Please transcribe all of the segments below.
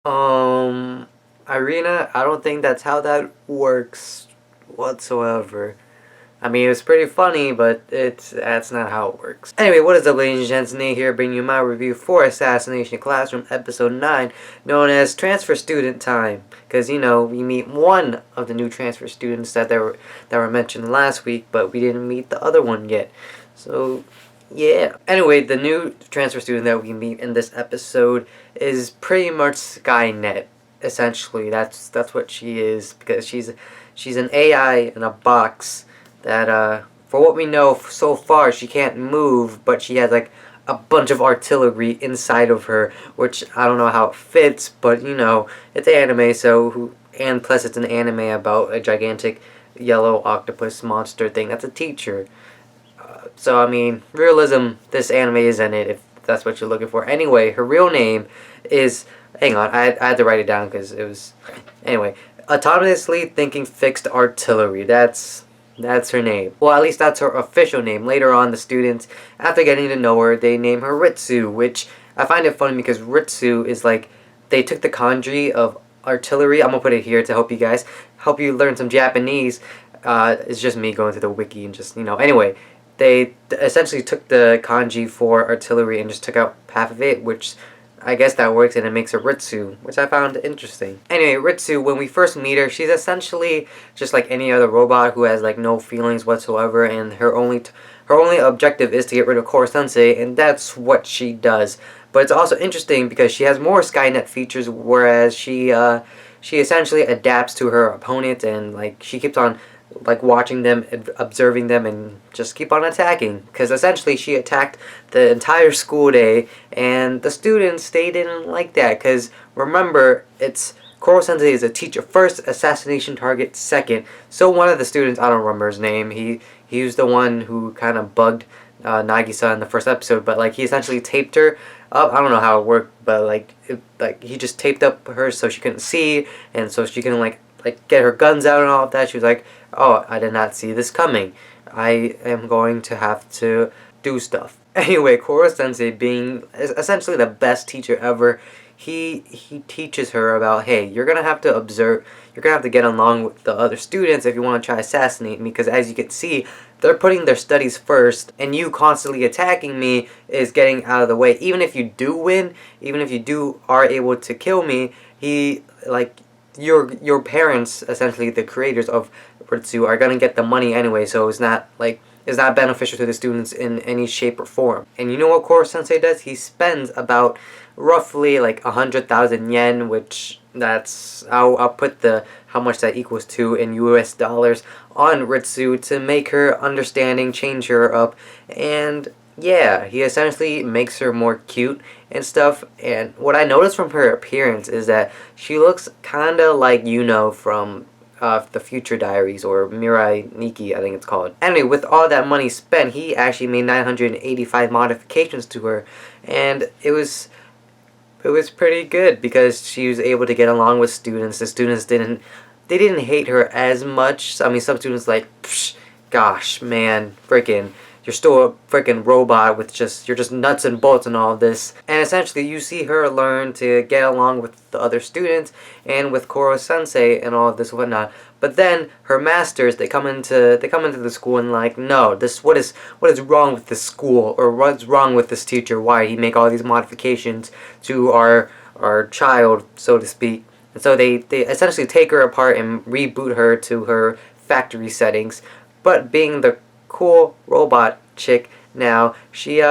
Um, Irina, I don't think that's how that works whatsoever. I mean, it's pretty funny, but that's not how it works. Anyway, what is up, ladies and gents? Nate here, bringing you my review for Assassination Classroom, Episode 9, known as Transfer Student Time. Because, we meet one of the new transfer students that were mentioned last week, but we didn't meet the other one yet. So, yeah. Anyway, the new transfer student that we meet in this episode is pretty much Skynet. Essentially, that's what she is, because she's an AI in a box that for what we know so far, she can't move, but she has like a bunch of artillery inside of her, which I don't know how it fits, but it's anime, and plus it's an anime about a gigantic yellow octopus monster thing that's a teacher. So I mean, realism, this anime is in it if that's what you're looking for. Anyway, her real name is, hang on, I had to write it down because it was, anyway, autonomously thinking fixed artillery. That's her name. Well, at least that's her official name. Later on, the students, after getting to know her, they name her Ritsu, which I find it funny because Ritsu is like, they took the kanji of artillery. I'm gonna put it here to help you learn some Japanese. It's just me going to the wiki and just, anyway. They essentially took the kanji for artillery and just took out half of it, which I guess that works, and it makes her Ritsu, which I found interesting. Anyway, Ritsu, when we first meet her, she's essentially just like any other robot who has like no feelings whatsoever, and her only objective is to get rid of Core Sensei, and that's what she does. But it's also interesting because she has more Skynet features, whereas she essentially adapts to her opponent, and like she keeps on like watching them, observing them, and just keep on attacking. Because essentially she attacked the entire school day, and the students, they didn't like that. Because remember, it's Koro Sensei is a teacher first, assassination target second. So one of the students, I don't remember his name, he was the one who kind of bugged Nagisa in the first episode, but like he essentially taped her up. I don't know how it worked, but like he just taped up her so she couldn't see, and so she couldn't like get her guns out and all of that. She was like, oh, I did not see this coming. I am going to have to do stuff. Anyway, Koro Sensei, being essentially the best teacher ever, he teaches her about, hey, you're going to have to observe, you're going to have to get along with the other students if you want to try to assassinate me, because as you can see, they're putting their studies first, and you constantly attacking me is getting out of the way. Even if you do win, even if you are able to kill me, your parents, essentially the creators of Ritsu, are gonna get the money anyway, so it's not beneficial to the students in any shape or form. And you know what Koro Sensei does? He spends about roughly like 100,000 yen, which I'll put how much that equals to in US dollars on Ritsu to make her understanding, change her up, and yeah, he essentially makes her more cute and stuff. And what I noticed from her appearance is that she looks kind of like from the Future Diaries, or Mirai Nikki, I think it's called. Anyway, with all that money spent, he actually made 985 modifications to her, and it was pretty good because she was able to get along with students. The students didn't hate her as much. I mean, some students like, psh, gosh, man, freaking, you're still a freaking robot with you're just nuts and bolts and all of this. And essentially, you see her learn to get along with the other students and with Koro Sensei and all of this and whatnot. But then her masters, they come into the school and like, no, what is wrong with this school, or what's wrong with this teacher? Why did he make all these modifications to our child, so to speak? And so they essentially take her apart and reboot her to her factory settings. But being the cool robot chick now, she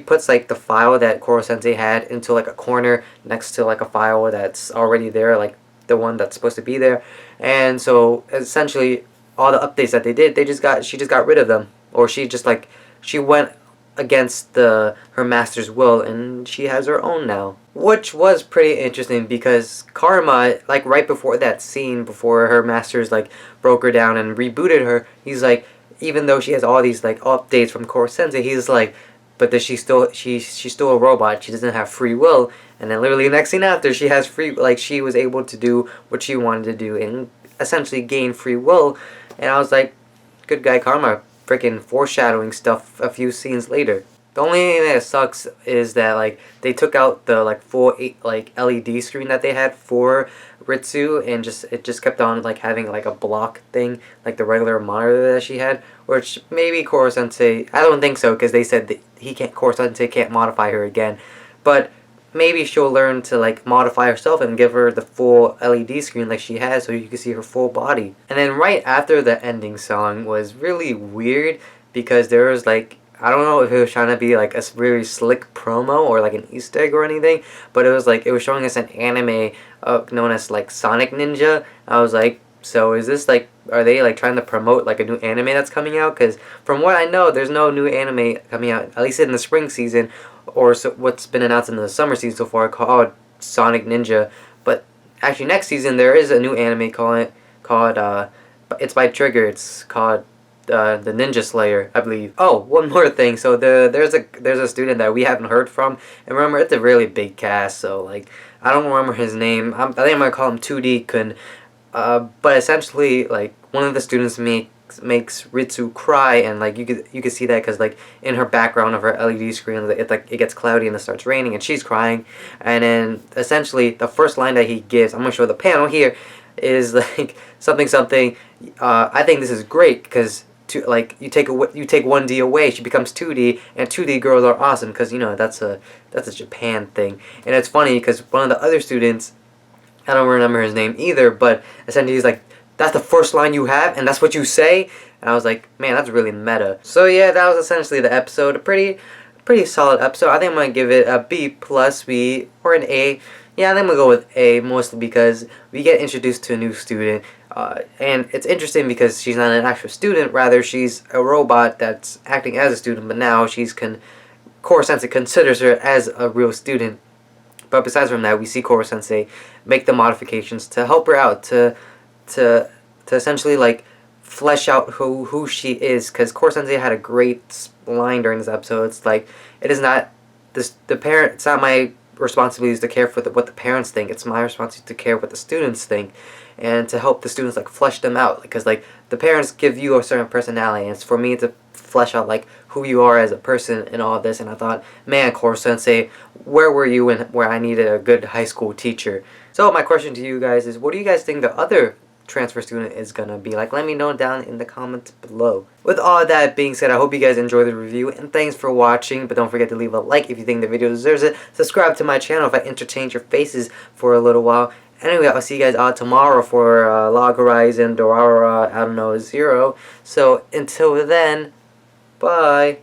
puts like the file that Koro Sensei had into like a corner next to like a file that's already there, like the one that's supposed to be there. And so essentially all the updates that they did, she just got rid of them, or she went against her master's will, and she has her own now, which was pretty interesting because Karma, like right before that scene, before her masters like broke her down and rebooted her, he's like, even though she has all these like updates from Koro Sensei, he's like, but does she's still a robot. She doesn't have free will. And then literally the next scene after, she has she was able to do what she wanted to do and essentially gain free will. And I was like, good guy Karma, freaking foreshadowing stuff a few scenes later. The only thing that sucks is that like they took out the like full like LED screen that they had for Ritsu, and just it just kept on like having like a block thing like the regular monitor that she had, which maybe Koro Sensei, I don't think so, because they said that Koro Sensei can't modify her again, but maybe she'll learn to like modify herself and give her the full LED screen like she has, so you can see her full body. And then right after the ending song was really weird, because there was like, I don't know if it was trying to be like a really slick promo or like an Easter egg or anything, but it was like it was showing us an anime known as like Sonic Ninja. I was like, so is this like, are they like trying to promote like a new anime that's coming out? Because from what I know, there's no new anime coming out, at least in the spring season, or so what's been announced in the summer season so far, called Sonic Ninja. But actually next season there is a new anime called it's by Trigger. It's called the Ninja Slayer, I believe. Oh, one more thing. So there's a student that we haven't heard from, and remember, it's a really big cast. So like, I don't remember his name. I think I'm gonna call him 2D Kun. But essentially, like, one of the students makes Ritsu cry, and like you could see that because like in her background of her LED screen, it gets cloudy and it starts raining, and she's crying. And then essentially the first line that he gives, I'm gonna show the panel here, is like something something. I think this is great because like you take 1D away, she becomes 2D, and 2D girls are awesome because, you know, that's a Japan thing. And it's funny because one of the other students, I don't remember his name either, but essentially he's like, that's the first line you have and that's what you say? And I was like, man, that's really meta. So yeah, that was essentially the episode. A pretty solid episode. I think I'm gonna give it a B plus, B, or an A. Yeah, I think I'm gonna go with A, mostly because we get introduced to a new student, and it's interesting because she's not an actual student, rather she's a robot that's acting as a student, but now Koro Sensei considers her as a real student. But besides from that, we see Koro Sensei make the modifications to help her out, to essentially like flesh out who she is, because Koro Sensei had a great line during this episode. It's like, it is not it's not my responsibility to care for what the parents think. It's my responsibility to care what the students think, and to help the students like flesh them out, because like the parents give you a certain personality, and it's for me to flesh out like who you are as a person and all of this. And I thought, man, Koro Sensei, where were you where I needed a good high school teacher? So my question to you guys is, what do you guys think the other transfer student is gonna be like? Let me know down in the comments below. With all that being said, I hope you guys enjoyed the review, and thanks for watching. But don't forget to leave a like if you think the video deserves it. Subscribe to my channel if I entertained your faces for a little while. Anyway, I'll see you guys all tomorrow for Log Horizon, Dorara, I don't know, Zero. So until then, bye.